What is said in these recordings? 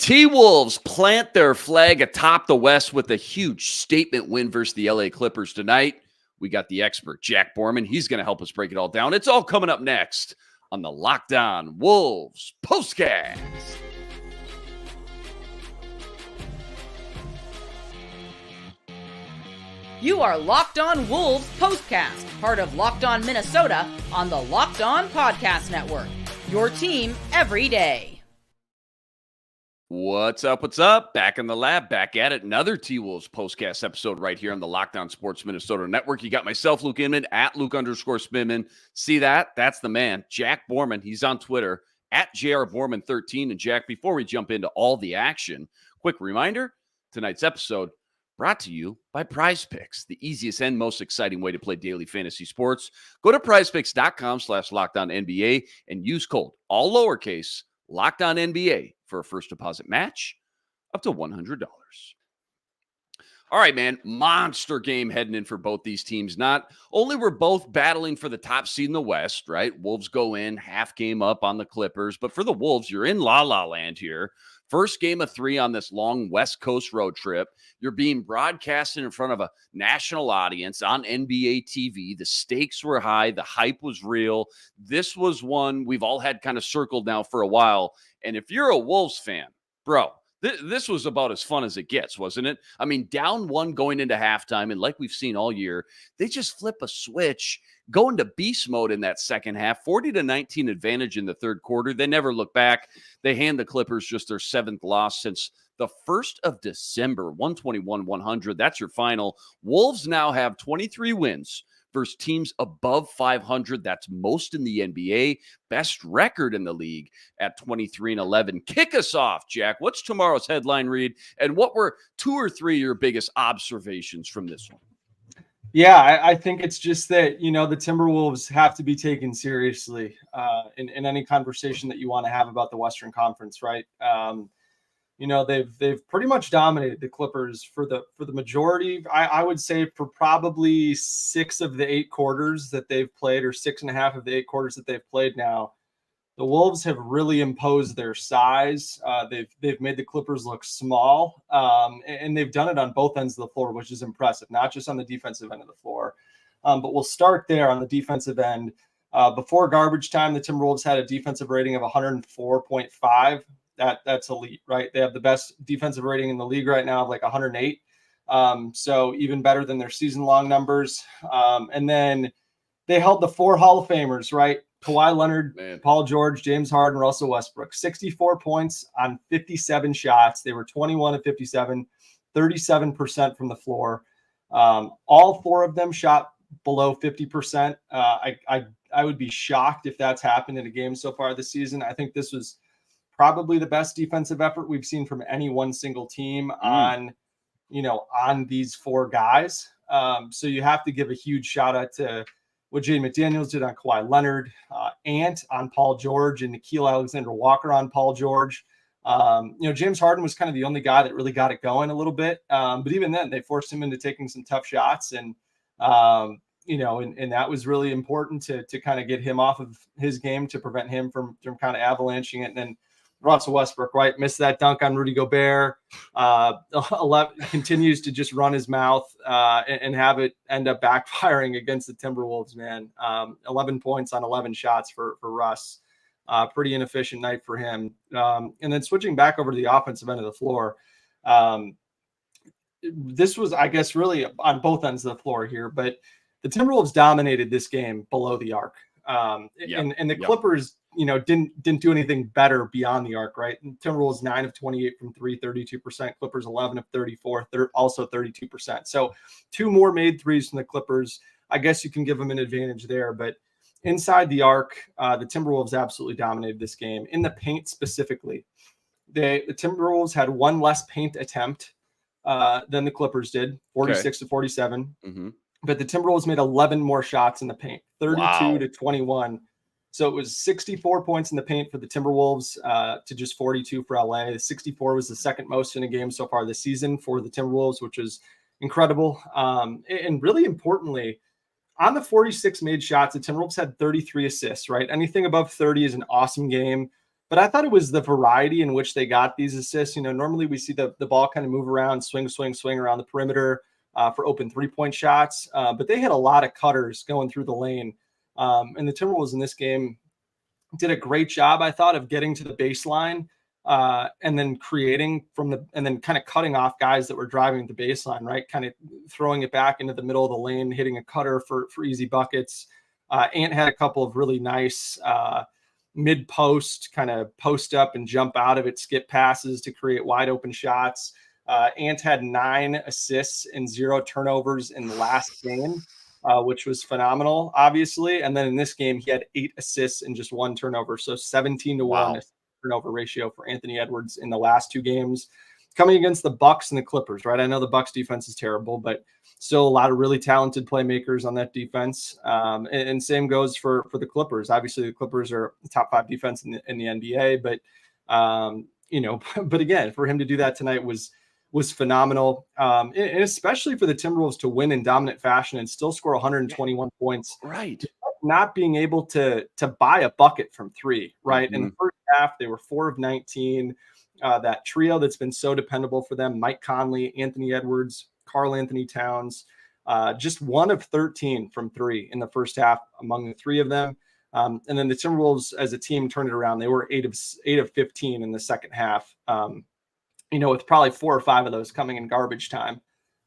T-Wolves plant their flag atop the West with a huge statement win versus the LA Clippers tonight. We got the expert, Jack Borman. He's going to help us break it all down. It's all coming up next on the Locked On Wolves POSTCAST. You are Locked On Wolves POSTCAST, part of Locked On Minnesota on the Locked On Podcast Network. Your team every day. What's up? What's up? Back in the lab, back at it. Another T-Wolves POSTCAST episode right here on the Locked On Sports Minnesota Network. You got myself, Luke Inman, at Luke_Spinman. See that? That's the man. Jack Borman. He's on Twitter, at JRBorman13. And Jack, before we jump into all the action, quick reminder, tonight's episode brought to you by Prize Picks, the easiest and most exciting way to play daily fantasy sports. Go to prizepicks.com/LockedOnNBA and use code, all lowercase, LockedOnNBA for a first deposit match up to $100. All right, man, monster game heading in for both these teams. Not only were both battling for the top seed in the West, right? Wolves go in half game up on the Clippers, but for the Wolves, you're in la-la land here. First game of 3 on this long West Coast road trip. You're being broadcasted in front of a national audience on NBA TV. The stakes were high. The hype was real. This was one we've all had kind of circled now for a while. And if you're a Wolves fan, bro, this was about as fun as it gets, wasn't it? I mean, down 1 going into halftime, and like we've seen all year, they just flip a switch, go into beast mode in that second half, 40-19 advantage in the third quarter. They never look back. They hand the Clippers just their 7th loss since the 1st of December, 121-100. That's your final. Wolves now have 23 wins versus teams above 500. That's most in the NBA. Best record in the league at 23-11. Kick us off, Jack. What's tomorrow's headline read? And what were 2 or 3 of your biggest observations from this one? Yeah, I think it's just that, the Timberwolves have to be taken seriously in any conversation that you want to have about the Western Conference, right? They've pretty much dominated the Clippers for the majority. I would say for probably 6 of the 8 quarters that they've played, or 6.5 of the 8 quarters that they've played now. The Wolves have really imposed their size. They've made the Clippers look small, and they've done it on both ends of the floor, which is impressive, not just on the defensive end of the floor. But we'll start there on the defensive end. Before garbage time, the Timberwolves had a defensive rating of 104.5. That's elite, right? They have the best defensive rating in the league right now of like 108. So even better than their season-long numbers. And then they held the 4 Hall of Famers, right? Kawhi Leonard, Paul George, James Harden, Russell Westbrook. 64 points on 57 shots. They were 21 of 57, 37% from the floor. All 4 of them shot below 50%. I would be shocked if that's happened in a game so far this season. I think this was probably the best defensive effort we've seen from any one single team on these 4 guys. So you have to give a huge shout out to what Jaden McDaniels did on Kawhi Leonard, Ant on Paul George, and Nik Alexander Walker on Paul George. James Harden was kind of the only guy that really got it going a little bit. But even then, they forced him into taking some tough shots. And that was really important to kind of get him off of his game, to prevent him from kind of avalanching it. And then Russell Westbrook, right, missed that dunk on Rudy Gobert. 11 continues to just run his mouth and have it end up backfiring against the Timberwolves, man. 11 points on 11 shots for Russ. Pretty inefficient night for him. And then switching back over to the offensive end of the floor, this was, I guess, really on both ends of the floor here, but the Timberwolves dominated this game below the arc. And the Clippers, didn't do anything better beyond the arc, right? And Timberwolves 9 of 28 from 3, 32%. Clippers 11 of 34, also 32%. So 2 more made threes from the Clippers. I guess you can give them an advantage there, but inside the arc, the Timberwolves absolutely dominated this game. In the paint specifically, the Timberwolves had 1 less paint attempt than the Clippers did, 46 to 47. Mm-hmm. But the Timberwolves made 11 more shots in the paint, 32 to 21. So it was 64 points in the paint for the Timberwolves to just 42 for LA. The 64 was the second most in a game so far this season for the Timberwolves, which was incredible. And really importantly, on the 46 made shots, the Timberwolves had 33 assists, right? Anything above 30 is an awesome game. But I thought it was the variety in which they got these assists. Normally we see the ball kind of move around, swing around the perimeter for open 3-point shots. But they had a lot of cutters going through the lane. And the Timberwolves in this game did a great job, I thought, of getting to the baseline and then creating and then kind of cutting off guys that were driving the baseline, right? Kind of throwing it back into the middle of the lane, hitting a cutter for easy buckets. Ant had a couple of really nice mid-post, kind of post up and jump out of it, skip passes to create wide open shots. Ant had 9 assists and 0 turnovers in the last game, which was phenomenal, obviously. And then in this game, he had 8 assists and just 1 turnover. So 17-1 turnover ratio for Anthony Edwards in the last 2 games, coming against the Bucks and the Clippers, right? I know the Bucks defense is terrible, but still a lot of really talented playmakers on that defense. And same goes for the Clippers. Obviously, the Clippers are the top 5 defense in the NBA, but but again, for him to do that tonight was phenomenal, and especially for the Timberwolves to win in dominant fashion and still score 121 points. Right. Not being able to buy a bucket from 3, right? Mm-hmm. In the first half, they were 4 of 19. That trio that's been so dependable for them, Mike Conley, Anthony Edwards, Karl Anthony Towns, just 1 of 13 from 3 in the first half among the 3 of them. And then the Timberwolves as a team turned it around. They were 8 of 15 in the second half. With probably 4 or 5 of those coming in garbage time.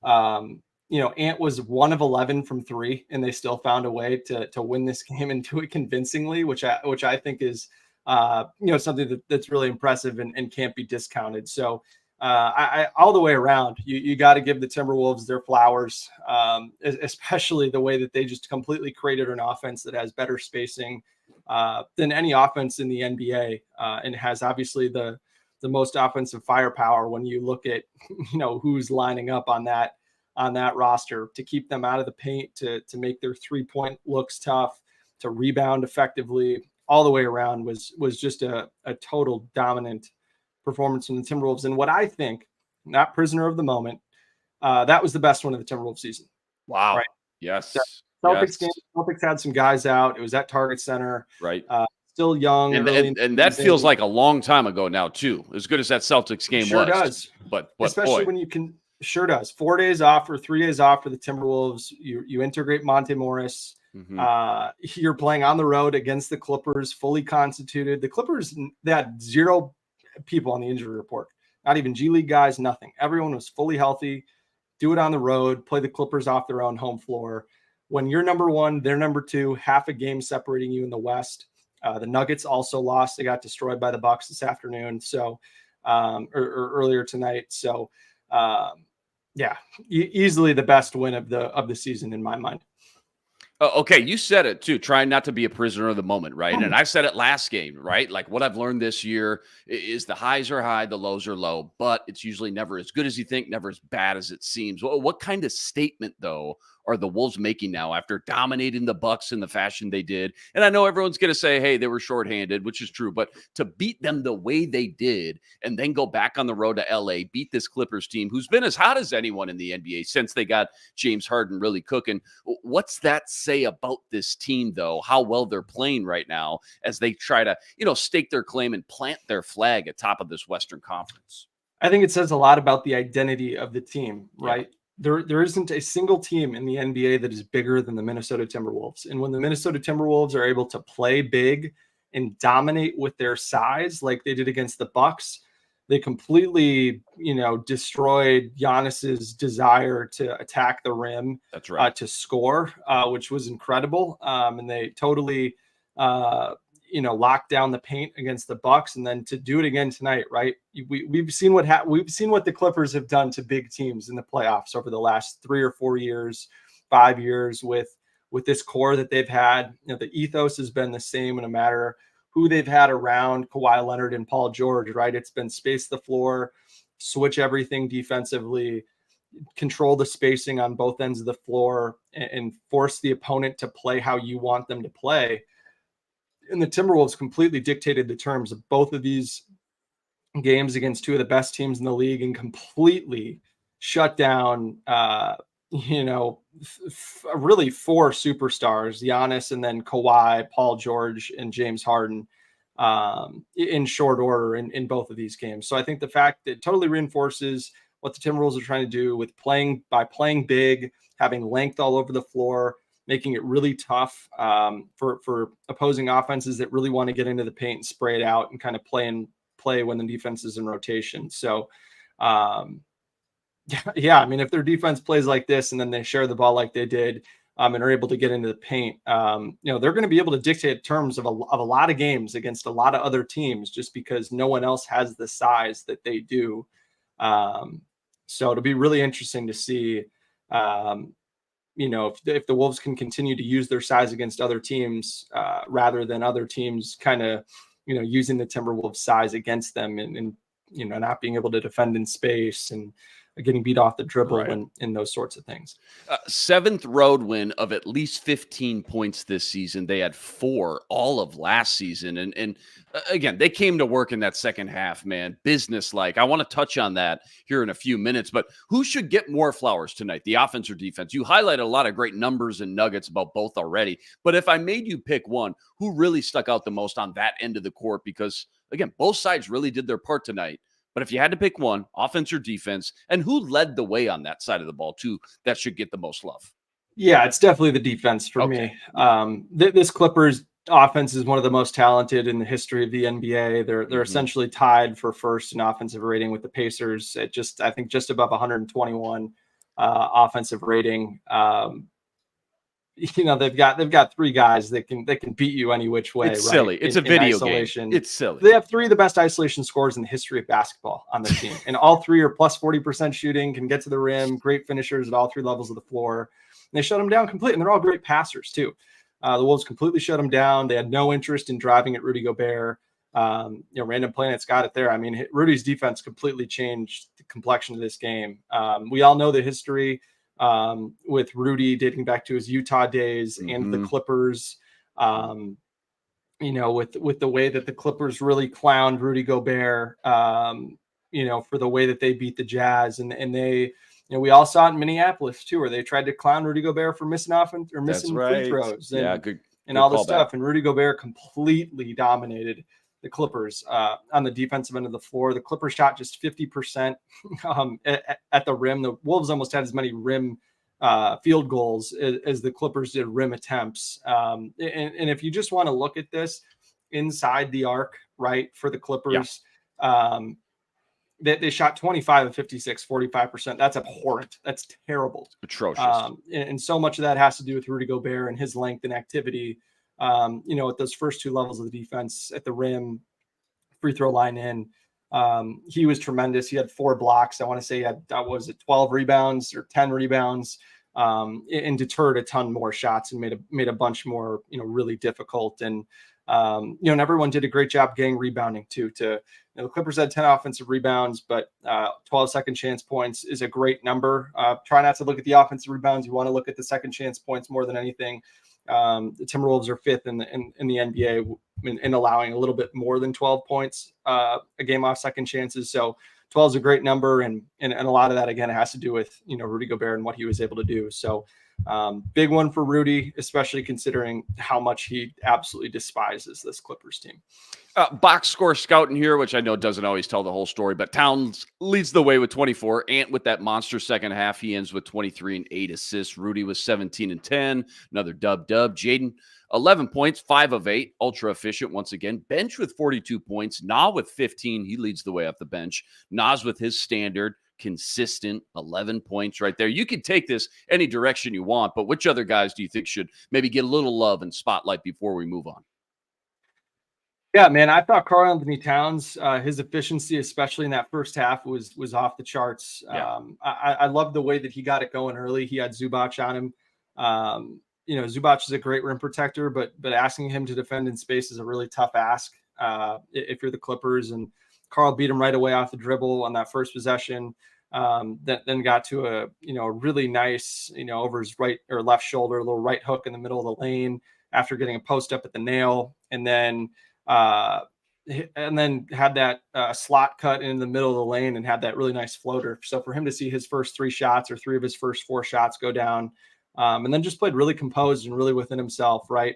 Ant was 1 of 11 from 3, and they still found a way to win this game and do it convincingly, which I think is something that's really impressive and can't be discounted. So I all the way around, you got to give the Timberwolves their flowers, especially the way that they just completely created an offense that has better spacing than any offense in the NBA, and has obviously the most offensive firepower when you look at who's lining up on that roster to keep them out of the paint, to make their 3-point looks tough, to rebound effectively. All the way around was just a total dominant performance from the Timberwolves. And what I think, not prisoner of the moment, that was the best one of the Timberwolves season. Wow. Right? Yes. Celtics game. Celtics had some guys out. It was at Target Center. Right. Still young. And that feels like a long time ago now, too. As good as that Celtics game sure was. Does. But especially when you can. Sure does. 4 days off or 3 days off for the Timberwolves. You integrate Monte Morris. Mm-hmm. You're playing on the road against the Clippers, fully constituted. The Clippers, they had 0 people on the injury report, not even G League guys, nothing. Everyone was fully healthy. Do it on the road, play the Clippers off their own home floor. When you're number 1, they're number 2, half a game separating you in the West. The Nuggets also lost. They got destroyed by the Bucks this afternoon. So, or earlier tonight. So, easily the best win of the season in my mind. Okay, you said it too. Trying not to be a prisoner of the moment, right? And I said it last game, right? Like what I've learned this year is the highs are high, the lows are low, but it's usually never as good as you think, never as bad as it seems. What kind of statement, though, are the Wolves making now after dominating the Bucks in the fashion they did? And I know everyone's going to say, hey, they were shorthanded, which is true, but to beat them the way they did and then go back on the road to LA, beat this Clippers team who's been as hot as anyone in the NBA since they got James Harden really cooking. What's that say about this team, though, how well they're playing right now as they try to, stake their claim and plant their flag atop of this Western Conference? I think it says a lot about the identity of the team, right? Yeah. There isn't a single team in the NBA that is bigger than the Minnesota Timberwolves. And when the Minnesota Timberwolves are able to play big and dominate with their size, like they did against the Bucks, they completely, destroyed Giannis's desire to attack the rim. That's right. To score, which was incredible. And they totally, locked down the paint against the Bucks, and then to do it again tonight, right? We've seen what the Clippers have done to big teams in the playoffs over the last 3 or 4 years, 5 years with this core that they've had. The ethos has been the same no matter who they've had around Kawhi Leonard and Paul George, right? It's been space the floor, switch everything defensively, control the spacing on both ends of the floor, and force the opponent to play how you want them to play. And the Timberwolves completely dictated the terms of both of these games against 2 of the best teams in the league and completely shut down, really 4 superstars, Giannis and then Kawhi, Paul George, and James Harden. in short order in both of these games. So I think the fact that totally reinforces what the Timberwolves are trying to do with playing big, having length all over the floor, making it really tough for opposing offenses that really want to get into the paint and spray it out and kind of play when the defense is in rotation. So, yeah, I mean, if their defense plays like this and then they share the ball like they did and are able to get into the paint, they're going to be able to dictate terms of a lot of games against a lot of other teams just because no one else has the size that they do. So it'll be really interesting to see, if the Wolves can continue to use their size against other teams rather than other teams kind of, using the Timberwolves size against them and not being able to defend in space and getting beat off the dribble and those sorts of things. Seventh road win of at least 15 points this season. They had 4 all of last season. And again, they came to work in that second half, man. Business-like. I want to touch on that here in a few minutes, but who should get more flowers tonight, the offense or defense? You highlighted a lot of great numbers and nuggets about both already, but if I made you pick one, who really stuck out the most on that end of the court? Because, again, both sides really did their part tonight. But if you had to pick one, offense or defense, and who led the way on that side of the ball, too, that should get the most love? Yeah, it's definitely the defense for me. This Clippers offense is one of the most talented in the history of the NBA. They're essentially tied for first in offensive rating with the Pacers at I think just above 121 offensive rating. They've got 3 guys that can beat you any which way. It's silly. It's a video game. It's silly. They have 3 of the best isolation scorers in the history of basketball on their team, and all 3 are plus 40% shooting, can get to the rim, great finishers at all 3 levels of the floor. And they shut them down completely, and they're all great passers too. The Wolves completely shut them down. They had no interest in driving at Rudy Gobert. Random Planet's got it there. I mean, Rudy's defense completely changed the complexion of this game. We all know the history with Rudy dating back to his Utah days and the Clippers, with the way that the Clippers really clowned Rudy Gobert, for the way that they beat the Jazz. And they, we all saw it in Minneapolis too, where they tried to clown Rudy Gobert for missing offense or missing free throws and all this stuff. And Rudy Gobert completely dominated the Clippers on the defensive end of the floor. The Clippers shot just 50% at the rim. The Wolves almost had as many rim field goals as the Clippers did rim attempts. And if you just want to look at this inside the arc, right, for the Clippers, they shot 25 of 56, 45%. That's abhorrent. That's terrible. Atrocious. And so much of that has to do with Rudy Gobert and his length and activity. At those first 2 levels of the defense at the rim, free throw line in, he was tremendous. He had 4 blocks. I want to say he had, 12 rebounds or 10 rebounds, and deterred a ton more shots and made a bunch more, really difficult. And, and everyone did a great job getting rebounding too. The Clippers had 10 offensive rebounds, but 12 second chance points is a great number. Try not to look at the offensive rebounds. You want to look at the second chance points more than anything. The Timberwolves are 5th in the NBA in allowing a little bit more than 12 points a game off second chances. So 12 is a great number, and a lot of that again has to do with Rudy Gobert and what he was able to do. So big one for Rudy, especially considering how much he absolutely despises this Clippers team. Box score scouting here, which I know doesn't always tell the whole story, but Towns leads the way with 24. Ant with that monster second half. He ends with 23 and 8 assists. Rudy was 17 and 10. Another dub. Jaden, 11 points, 5 of 8. Ultra efficient once again. Bench with 42 points. Na with 15. He leads the way off the bench. Nas with his standard, consistent 11 points right there. You can take this any direction you want, but which other guys do you think should maybe get a little love and spotlight before we move on? Yeah, man, I thought Karl-Anthony Towns, his efficiency, especially in that first half, was off the charts. Yeah. I love the way that he got it going early. He had Zubac on him. Zubac is a great rim protector, but asking him to defend in space is a really tough ask if you're the Clippers. And Karl beat him right away off the dribble on that first possession. Then got to a really nice over his right or left shoulder, a little right hook in the middle of the lane after getting a post up at the nail, and then had that slot cut in the middle of the lane and had that really nice floater. So for him to see his first 3 shots or 3 of his first 4 shots go down, and then just played really composed and really within himself, right?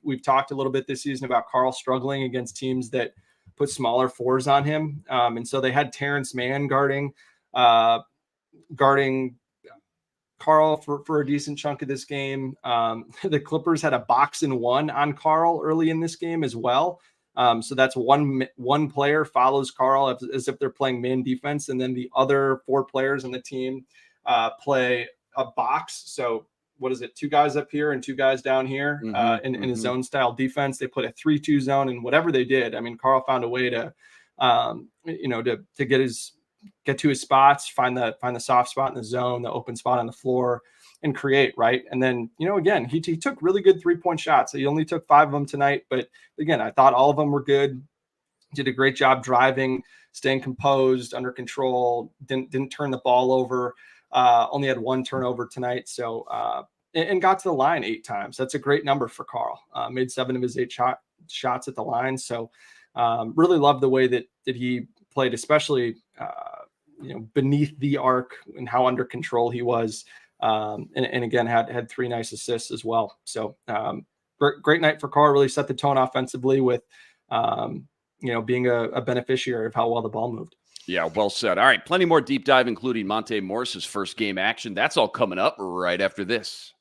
We've talked a little bit this season about Carl struggling against teams that put smaller fours on him. And so they had Terrence Mann guarding Carl for a decent chunk of this game. The Clippers had a 1-box-1 on Carl early in this game as well. So that's one player follows Carl as if they're playing man defense, and then the other 4 players on the team play a box. So what is it? 2 guys up here and 2 guys down here in a zone style defense. They put a 3-2 zone, and whatever they did, I mean, Carl found a way to get to his spots, find the soft spot in the zone, the open spot on the floor, and create, right? And then, again, he took really good 3-point shots. He only took 5 of them tonight, but again, I thought all of them were good. Did a great job driving, staying composed, under control, didn't turn the ball over, only had 1 turnover tonight. So, and got to the line 8 times. That's a great number for Carl. Made 7 of his 8 shots at the line. So really loved the way that he played, especially, beneath the arc and how under control he was. And again, had 3 nice assists as well. So great night for Carl. Really set the tone offensively with, being a beneficiary of how well the ball moved. Yeah, well said. All right, plenty more deep dive, including Monte Morris's first game action. That's all coming up right after this.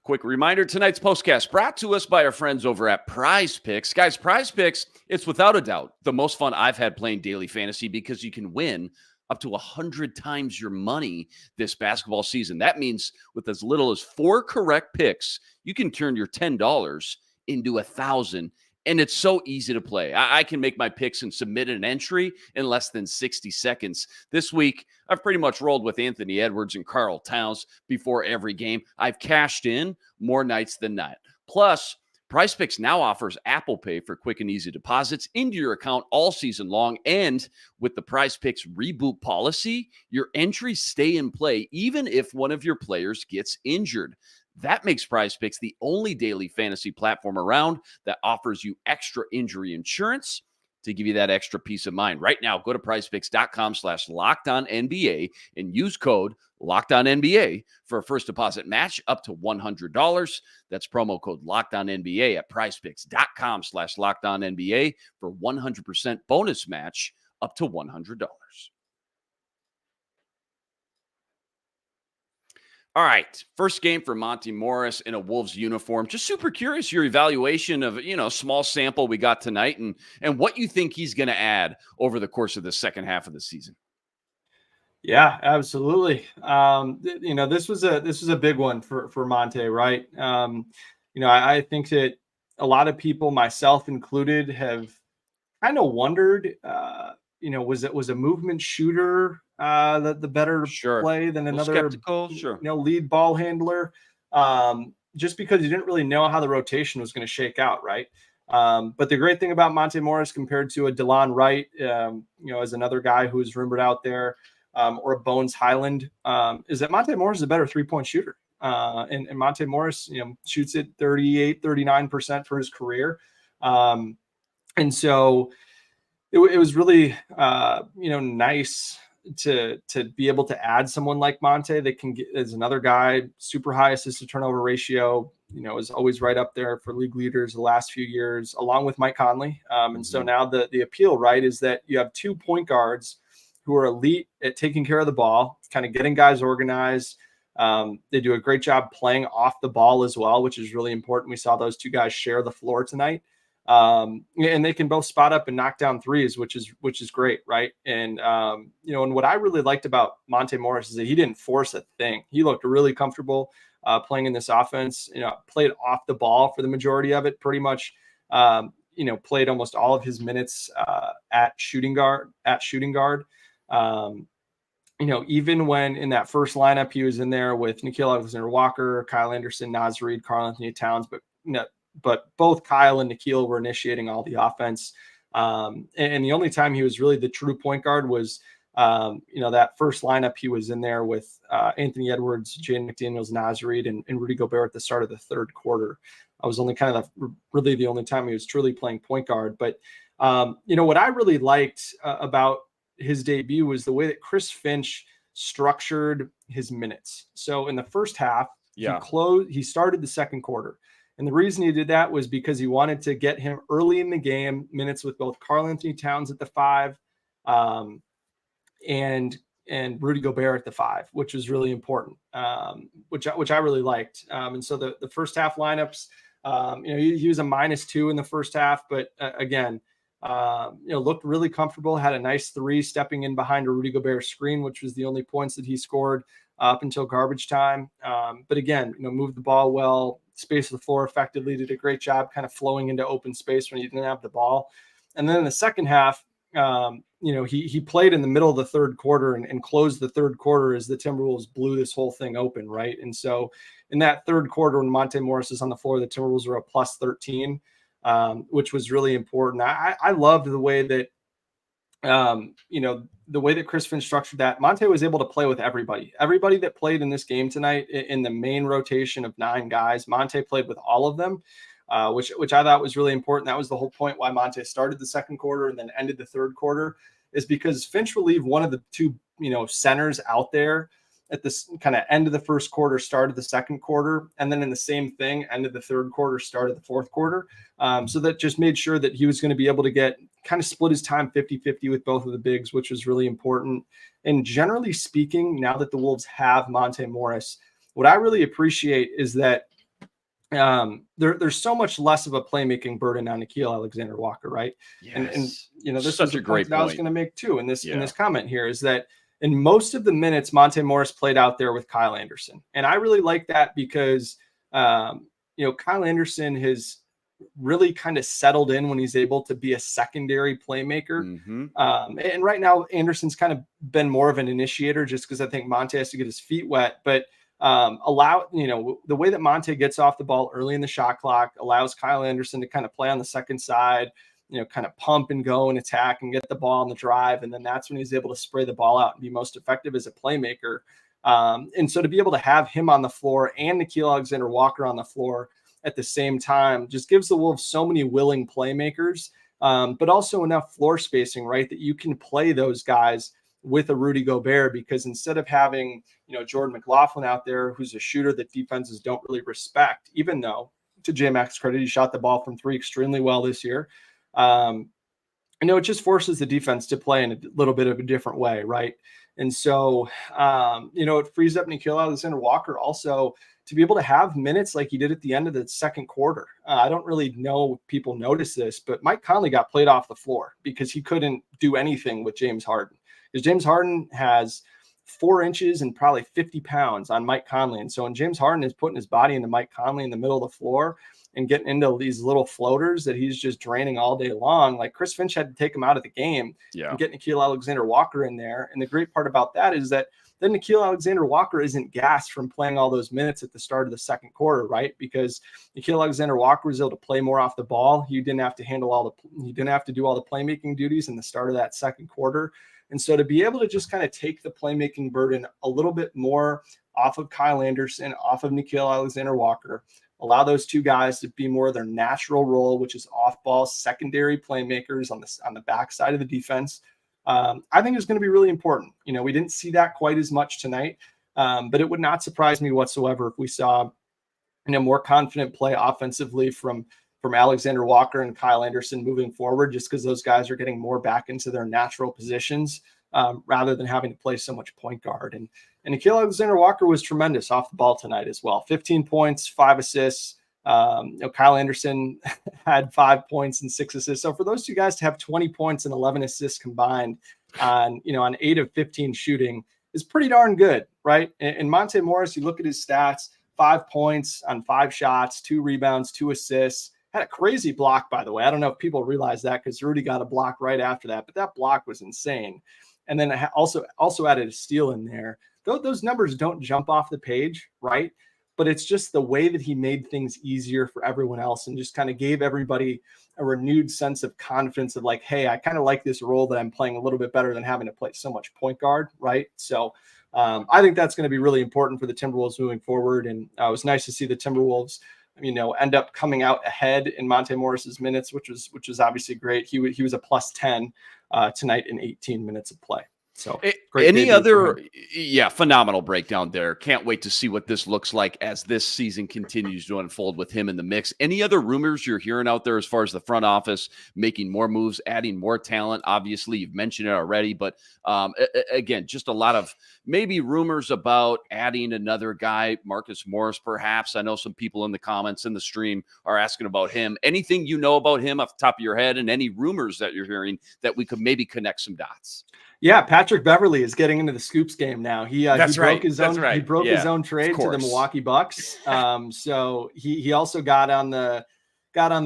Quick reminder, tonight's postcast brought to us by our friends over at Prize Picks. Guys, Prize Picks, it's without a doubt the most fun I've had playing daily fantasy because you can win up to 100 times your money this basketball season. That means with as little as 4 correct picks, you can turn your $10 into 1,000. And it's so easy to play. I can make my picks and submit an entry in less than 60 seconds. This week, I've pretty much rolled with Anthony Edwards and Karl Towns before every game. I've cashed in more nights than not. Plus, PrizePicks now offers Apple Pay for quick and easy deposits into your account all season long. And with the PrizePicks reboot policy, your entries stay in play even if one of your players gets injured. That makes PrizePicks the only daily fantasy platform around that offers you extra injury insurance to give you that extra peace of mind. Right now, go to prizepicks.com/LockedOnNBA and use code LockedOnNBA for a first deposit match up to $100. That's promo code LockedOnNBA at prizepicks.com/LockedOnNBA for 100% bonus match up to $100. All right, first game for Monte Morris in a Wolves uniform. Just super curious your evaluation of, small sample we got tonight and what you think he's going to add over the course of the second half of the season. Yeah, absolutely. This was a big one for Monte, right? I think that a lot of people, myself included, have kind of wondered, was a movement shooter the better play than another lead ball handler, just because you didn't really know how the rotation was going to shake out, right? But the great thing about Monte Morris compared to a DeLon Wright, as another guy who is rumored out there, or a Bones Highland, is that Monte Morris is a better 3-point shooter. And Monte Morris, shoots it 39% for his career. And so it was really, nice to be able to add someone like Monte that can get as another guy, super high assist to turnover ratio, is always right up there for league leaders the last few years, along with Mike Conley. And so now the appeal, right, is that you have 2 point guards who are elite at taking care of the ball, kind of getting guys organized. They do a great job playing off the ball as well, which is really important. We saw those 2 guys share the floor tonight. And they can both spot up and knock down threes, which is great. Right. And, and what I really liked about Monte Morris is that he didn't force a thing. He looked really comfortable, playing in this offense, played off the ball for the majority of it, pretty much, played almost all of his minutes, at shooting guard. Even when in that first lineup, he was in there with Nik Alexander Walker, Kyle Anderson, Naz Reid, Karl-Anthony Towns, but both Kyle and Nikhil were initiating all the offense. And the only time he was really the true point guard was, that first lineup he was in there with Anthony Edwards, Jaden McDaniels, Naz Reid, and Rudy Gobert at the start of the third quarter. I was only kind of really the only time he was truly playing point guard. But, what I really liked about his debut was the way that Chris Finch structured his minutes. So in the first half, Yeah. he started the second quarter. And the reason he did that was because he wanted to get him early in the game minutes with both Karl-Anthony Towns at the 5, and Rudy Gobert at the 5, which was really important, which I really liked. And so the first half lineups, he was a -2 in the first half, but again, looked really comfortable, had a nice 3 stepping in behind a Rudy Gobert screen, which was the only points that he scored up until garbage time. But again, moved the ball well, spaced the floor effectively, did a great job kind of flowing into open space when he didn't have the ball. And then in the second half, he played in the middle of the third quarter and closed the third quarter as the Timberwolves blew this whole thing open, right? And so in that third quarter, when Monte Morris is on the floor, the Timberwolves were a +13, which was really important. I loved the way that, the way that Chris Finch structured that. Monte was able to play with everybody that played in this game tonight in the main rotation of 9 guys. Monte played with all of them, which I thought was really important. That was the whole point why Monte started the second quarter and then ended the third quarter, is because Finch will leave one of the 2, centers out there at this kind of end of the first quarter, start of the second quarter, and then in the same thing, end of the third quarter, start of the fourth quarter. So that just made sure that he was going to be able to get kind of split his time 50-50 with both of the bigs, which was really important. And generally speaking, now that the Wolves have Monte Morris, what I really appreciate is that there's so much less of a playmaking burden on Nik Alexander Walker, right? Yes. And this Such is a great point I was point. going to make too in this comment here, is that in most of the minutes, Monte Morris played out there with Kyle Anderson. And I really like that because, Kyle Anderson has really kind of settled in when he's able to be a secondary playmaker. Mm-hmm. And right now, Anderson's kind of been more of an initiator just because I think Monte has to get his feet wet. But the way that Monte gets off the ball early in the shot clock allows Kyle Anderson to kind of play on the second side, kind of pump and go and attack and get the ball on the drive. And then that's when he's able to spray the ball out and be most effective as a playmaker. And so to be able to have him on the floor and Nik Alexander Walker on the floor at the same time just gives the Wolves so many willing playmakers, but also enough floor spacing, right, that you can play those guys with a Rudy Gobert, because instead of having, Jordan McLaughlin out there, who's a shooter that defenses don't really respect, even though, to J-Mac's credit, he shot the ball from 3 extremely well this year. It just forces the defense to play in a little bit of a different way, right? And so, it frees up Nik Alexander Walker also to be able to have minutes like he did at the end of the second quarter. I don't really know if people notice this, but Mike Conley got played off the floor because he couldn't do anything with James Harden. Because James Harden has 4 inches and probably 50 pounds on Mike Conley. And so when James Harden is putting his body into Mike Conley in the middle of the floor and getting into these little floaters that he's just draining all day long, like Chris Finch had to take him out of the game and get Nik Alexander Walker in there. And the great part about that is that then Nik Alexander Walker isn't gassed from playing all those minutes at the start of the second quarter, right? Because Nik Alexander Walker was able to play more off the ball. He didn't have to do all the playmaking duties in the start of that second quarter. And so to be able to just kind of take the playmaking burden a little bit more off of Kyle Anderson, off of Nik Alexander Walker, allow those 2 guys to be more of their natural role, which is off-ball secondary playmakers on the backside of the defense, I think is going to be really important. We didn't see that quite as much tonight, but it would not surprise me whatsoever if we saw more confident play offensively from Alexander Walker and Kyle Anderson moving forward, just because those guys are getting more back into their natural positions rather than having to play so much point guard. And Nik Alexander Walker was tremendous off the ball tonight as well. 15 points, 5 assists. Kyle Anderson had 5 points and 6 assists. So for those 2 guys to have 20 points and 11 assists combined on 8 of 15 shooting is pretty darn good, right? And Monte Morris, you look at his stats, 5 points on 5 shots, 2 rebounds, 2 assists. Had a crazy block, by the way. I don't know if people realize that because Rudy got a block right after that, but that block was insane. And then also added a steal in there. Those numbers don't jump off the page, right? But it's just the way that he made things easier for everyone else and just kind of gave everybody a renewed sense of confidence of like, hey, I kind of like this role that I'm playing a little bit better than having to play so much point guard, right? So I think that's going to be really important for the Timberwolves moving forward. And it was nice to see the Timberwolves end up coming out ahead in Monte Morris's minutes, which was obviously great. He was a +10 tonight in 18 minutes of play. So great Any debut for other, phenomenal breakdown there. Can't wait to see what this looks like as this season continues to unfold with him in the mix. Any other rumors you're hearing out there as far as the front office making more moves, adding more talent? Obviously, you've mentioned it already, but again, just a lot of maybe rumors about adding another guy, Marcus Morris, perhaps. I know some people in the comments in the stream are asking about him. Anything you know about him off the top of your head, and any rumors that you're hearing that we could maybe connect some dots? Yeah, Patrick Beverley is getting into the scoops game now. He broke his own trade to the Milwaukee Bucks. So he also got on the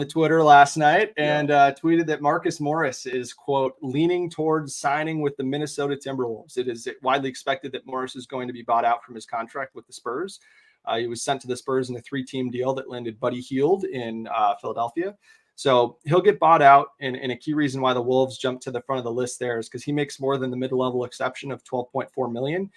Twitter last night and tweeted that Marcus Morris is, quote, leaning towards signing with the Minnesota Timberwolves. It is widely expected that Morris is going to be bought out from his contract with the Spurs. He was sent to the Spurs in a 3-team deal that landed Buddy Hield in Philadelphia. So he'll get bought out, and a key reason why the Wolves jumped to the front of the list there is because he makes more than the mid-level exception of $12.4 million.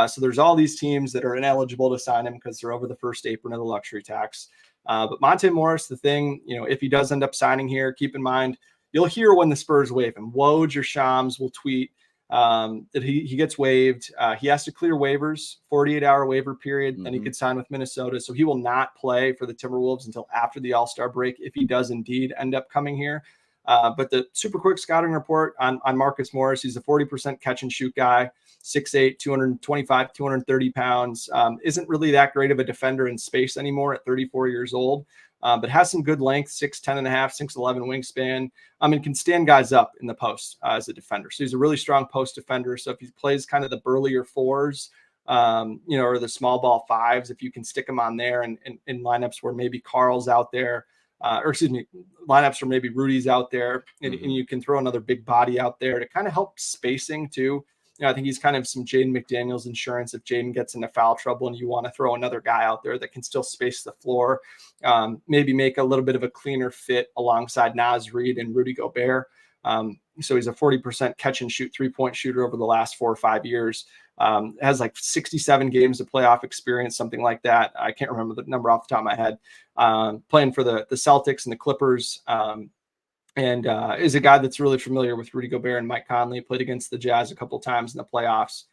So there's all these teams that are ineligible to sign him because they're over the first apron of the luxury tax. But Monte Morris, the thing, if he does end up signing here, keep in mind, you'll hear when the Spurs waive him. Woj or Shams will tweet that he gets waived. He has to clear waivers, 48-hour waiver period, then he could sign with Minnesota. So he will not play for the Timberwolves until after the All-Star break if he does indeed end up coming here. But the super quick scouting report on Marcus Morris, he's a 40% catch and shoot guy, 6'8", 225, 230 pounds. Isn't really that great of a defender in space anymore at 34 years old. But has some good length, 6'10 and a half, 6'11 wingspan. And can stand guys up in the post as a defender. So he's a really strong post defender. So if he plays kind of the burlier fours, or the small ball fives, if you can stick him on there and in lineups where maybe Carl's out there, lineups where maybe Rudy's out there, and you can throw another big body out there to kind of help spacing too. I think he's kind of some Jaden McDaniels insurance if Jaden gets into foul trouble and you want to throw another guy out there that can still space the floor, maybe make a little bit of a cleaner fit alongside Naz Reid and Rudy Gobert. So he's a 40% catch and shoot 3-point shooter over the last 4 or 5 years. Has like 67 games of playoff experience, something like that. I can't remember the number off the top of my head. Playing for the Celtics and the Clippers. And is a guy that's really familiar with Rudy Gobert and Mike Conley. Played against the Jazz a couple of times in the playoffs.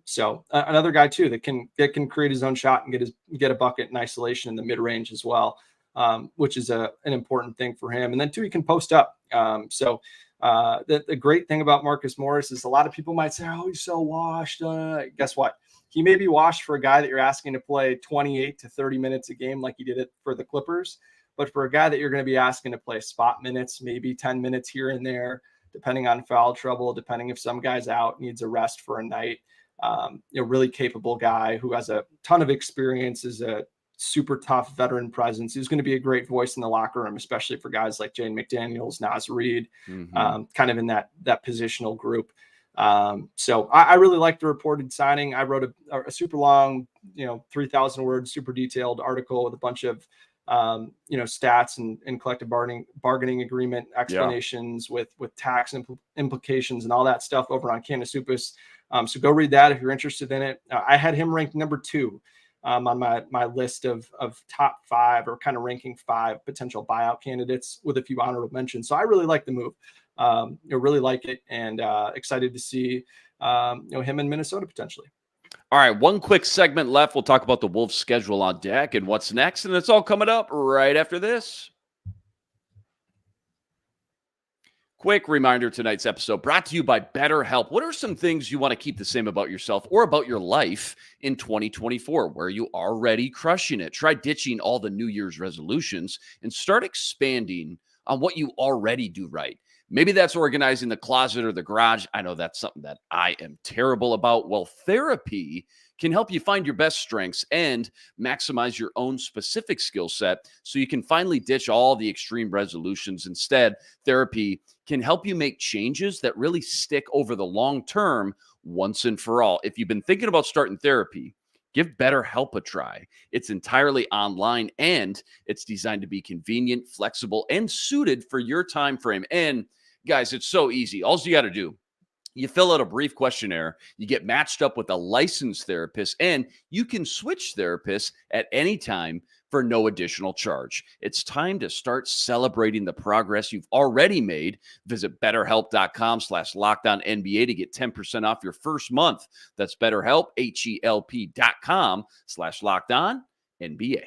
So another guy too that can create his own shot and get a bucket in isolation in the mid range as well, which is an important thing for him. And then too, he can post up. The great thing about Marcus Morris is a lot of people might say, "Oh, he's so washed." Guess what? He may be washed for a guy that you're asking to play 28 to 30 minutes a game, like he did it for the Clippers. But for a guy that you're going to be asking to play spot minutes, maybe 10 minutes here and there, depending on foul trouble, depending if some guy's out, needs a rest for a night, really capable guy who has a ton of experience, is a super tough veteran presence. He's going to be a great voice in the locker room, especially for guys like Jaden McDaniels, Naz Reid, kind of in that positional group. So I really like the reported signing. I wrote a super long, 3,000 words, super detailed article with a bunch of stats and collective bargaining agreement explanations with tax implications and all that stuff over on Canasupus. So go read that if you're interested in it. I had him ranked number 2 on my list of top 5, or kind of ranking 5 potential buyout candidates with a few honorable mentions. So I really like the move. Really like it, and excited to see him in Minnesota potentially. All right, one quick segment left. We'll talk about the Wolves' schedule on deck and what's next, and it's all coming up right after this. Quick reminder, tonight's episode brought to you by BetterHelp. What are some things you want to keep the same about yourself or about your life in 2024, where you are already crushing it? Try ditching all the New Year's resolutions and start expanding on what you already do right. Maybe that's organizing the closet or the garage. I know that's something that I am terrible about. Well, therapy can help you find your best strengths and maximize your own specific skill set so you can finally ditch all the extreme resolutions. Instead, therapy can help you make changes that really stick over the long term once and for all. If you've been thinking about starting therapy, give BetterHelp a try. It's entirely online, and it's designed to be convenient, flexible, and suited for your time frame. And guys, it's so easy. All you got to do, you fill out a brief questionnaire, you get matched up with a licensed therapist, and you can switch therapists at any time for no additional charge. It's time to start celebrating the progress you've already made. Visit BetterHelp.com/LockedOnNBA to get 10% off your first month. That's BetterHelp, HELP.com/LockedOnNBA.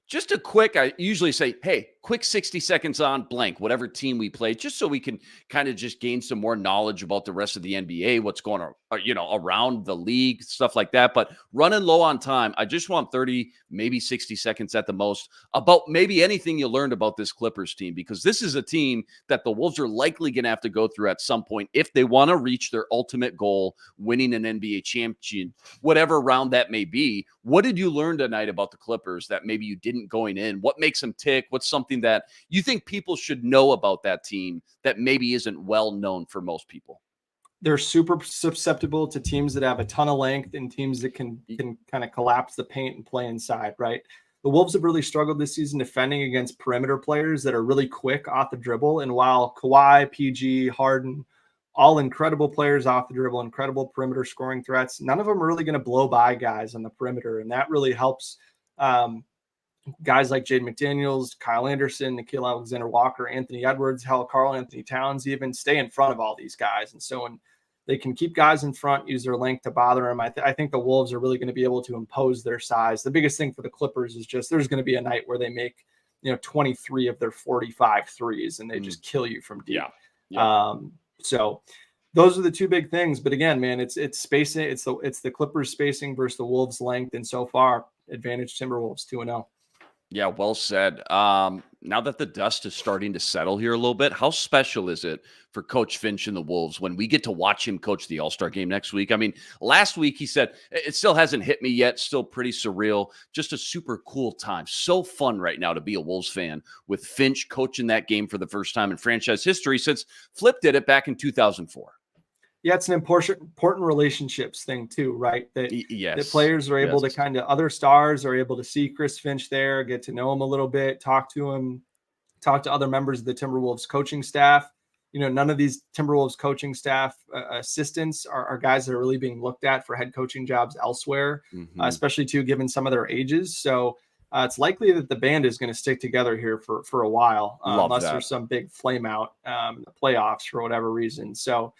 Just a quick, I usually say, hey, quick 60 seconds on blank, whatever team we play, just so we can kind of just gain some more knowledge about the rest of the NBA, what's going on, around the league, stuff like that. But running low on time, I just want 30, maybe 60 seconds at the most about maybe anything you learned about this Clippers team, because this is a team that the Wolves are likely going to have to go through at some point if they want to reach their ultimate goal, winning an NBA championship, whatever round that may be. What did you learn tonight about the Clippers that maybe you didn't going in? What makes them tick? What's something that you think people should know about that team that maybe isn't well known for most people? They're super susceptible to teams that have a ton of length and teams that can kind of collapse the paint and play inside, right? The Wolves have really struggled this season defending against perimeter players that are really quick off the dribble. And while Kawhi, PG, Harden, all incredible players off the dribble, incredible perimeter scoring threats, none of them are really going to blow by guys on the perimeter. And that really helps guys like Jaden McDaniels, Kyle Anderson, Nik Alexander Walker, Anthony Edwards, Karl Anthony Towns, even stay in front of all these guys. And so when they can keep guys in front, use their length to bother them, I think the Wolves are really going to be able to impose their size. The biggest thing for the Clippers is just there's going to be a night where they make 23 of their 45 threes and they just kill you from deep. Yeah. So those are the two big things. But again, man, it's spacing. It's the Clippers spacing versus the Wolves length. And so far, advantage Timberwolves 2-0. Yeah, well said. Now that the dust is starting to settle here a little bit, how special is it for Coach Finch and the Wolves when we get to watch him coach the All-Star game next week? I mean, last week he said, it still hasn't hit me yet, still pretty surreal, just a super cool time. So fun right now to be a Wolves fan with Finch coaching that game for the first time in franchise history since Flip did it back in 2004. Yeah, it's an important relationships thing too, right? That players are able to kind of, other stars are able to see Chris Finch there, get to know him a little bit, talk to him, talk to other members of the Timberwolves coaching staff. None of these Timberwolves coaching staff assistants are guys that are really being looked at for head coaching jobs elsewhere, especially too, given some of their ages. So it's likely that the band is going to stick together here for a while, unless there's some big flame out in the playoffs for whatever reason. So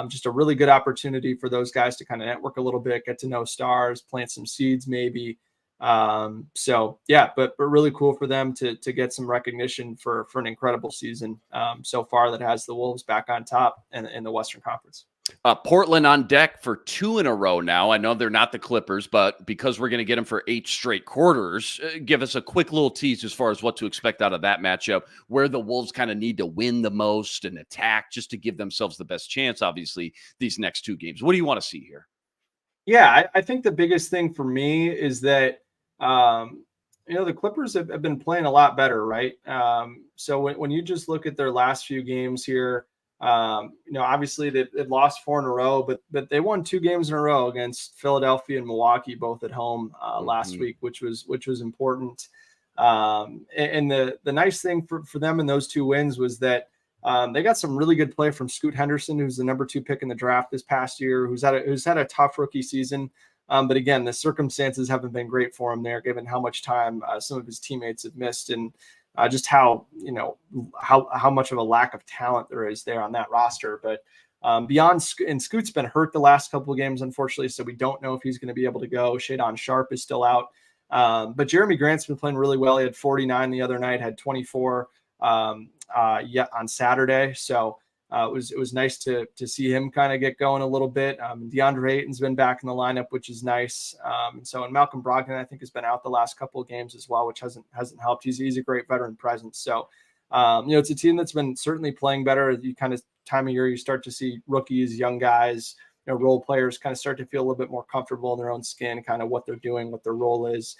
just a really good opportunity for those guys to kind of network a little bit, get to know stars, plant some seeds maybe. So yeah, but really cool for them to get some recognition for an incredible season so far that has the Wolves back on top in the Western Conference. Portland on deck for 2 in a row now. I know they're not the Clippers, but because we're going to get them for 8 straight quarters, give us a quick little tease as far as what to expect out of that matchup, where the Wolves kind of need to win the most and attack just to give themselves the best chance, obviously, these next 2 games. What do you want to see here? Yeah, I think the biggest thing for me is that, the Clippers have been playing a lot better, right? So when you just look at their last few games here, obviously they've lost 4 in a row, but they won 2 games in a row against Philadelphia and Milwaukee, both at home last week, which was important. And the nice thing for them in those 2 wins was that they got some really good play from Scoot Henderson, who's the number 2 pick in the draft this past year, who's had a tough rookie season. But again, the circumstances haven't been great for him there, given how much time some of his teammates have missed and just how much of a lack of talent there is there on that roster. But beyond, and Scoot's been hurt the last couple of games, unfortunately, so we don't know if he's going to be able to go. Shadon Sharp is still out. But Jeremy Grant's been playing really well. He had 49 the other night, had 24 on Saturday. So it was nice to see him kind of get going a little bit. DeAndre Ayton's been back in the lineup, which is nice. And Malcolm Brogdon, I think, has been out the last couple of games as well, which hasn't helped. He's a great veteran presence. So, it's a team that's been certainly playing better. You kind of time of year, you start to see rookies, young guys, role players kind of start to feel a little bit more comfortable in their own skin, kind of what they're doing, what their role is,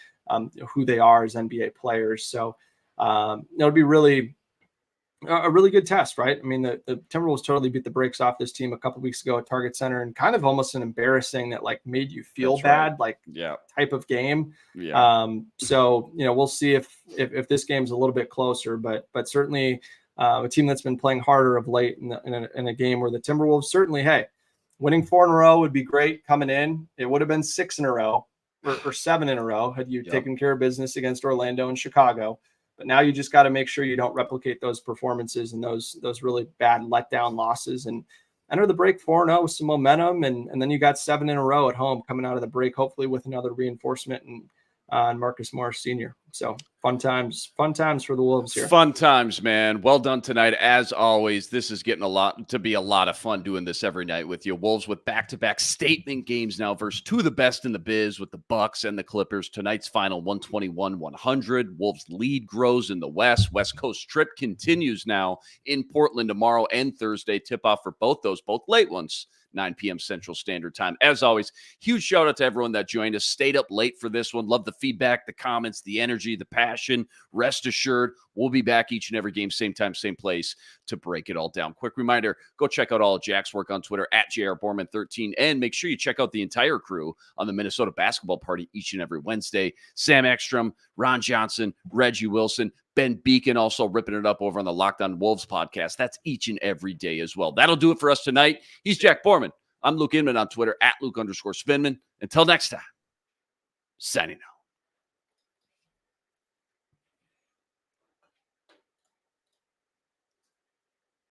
who they are as NBA players. So it'll be really a really good test, right? I mean, the Timberwolves totally beat the brakes off this team a couple of weeks ago at Target Center, and kind of almost an embarrassing that made you feel bad, type of game. Yeah. So we'll see if this game's a little bit closer, but certainly a team that's been playing harder of late in a game where the Timberwolves certainly, winning 4 in a row would be great coming in. It would have been 6 in a row. or 7 in a row had you Yep. taken care of business against Orlando and Chicago. But now you just got to make sure you don't replicate those performances and those really bad letdown losses, and enter the break 4-0 with some momentum. And then you got 7 in a row at home coming out of the break, hopefully with another reinforcement and Marcus Morris Sr. So fun times for the Wolves here. Fun times, man. Well done tonight. As always, this is getting a lot of fun doing this every night with you. Wolves with back-to-back statement games now versus two of the best in the biz with the Bucks and the Clippers. Tonight's final 121-100. Wolves lead grows in the West. West Coast trip continues now in Portland tomorrow and Thursday. Tip-off for both late ones. 9 p.m. Central Standard Time. As always, huge shout out to everyone that joined us, stayed up late for this one. Love the feedback, the comments, the energy, the passion. Rest assured, we'll be back each and every game, same time, same place to break it all down. Quick reminder, go check out all of Jack's work on Twitter at JRBorman13, and make sure you check out the entire crew on the Minnesota Basketball Party each and every Wednesday. Sam Ekstrom, Ron Johnson, Reggie Wilson, Ben Beacon also ripping it up over on the Locked On Wolves podcast. That's each and every day as well. That'll do it for us tonight. He's Jack Borman. I'm Luke Inman on Twitter at Luke_Spinman. Until next time, signing out.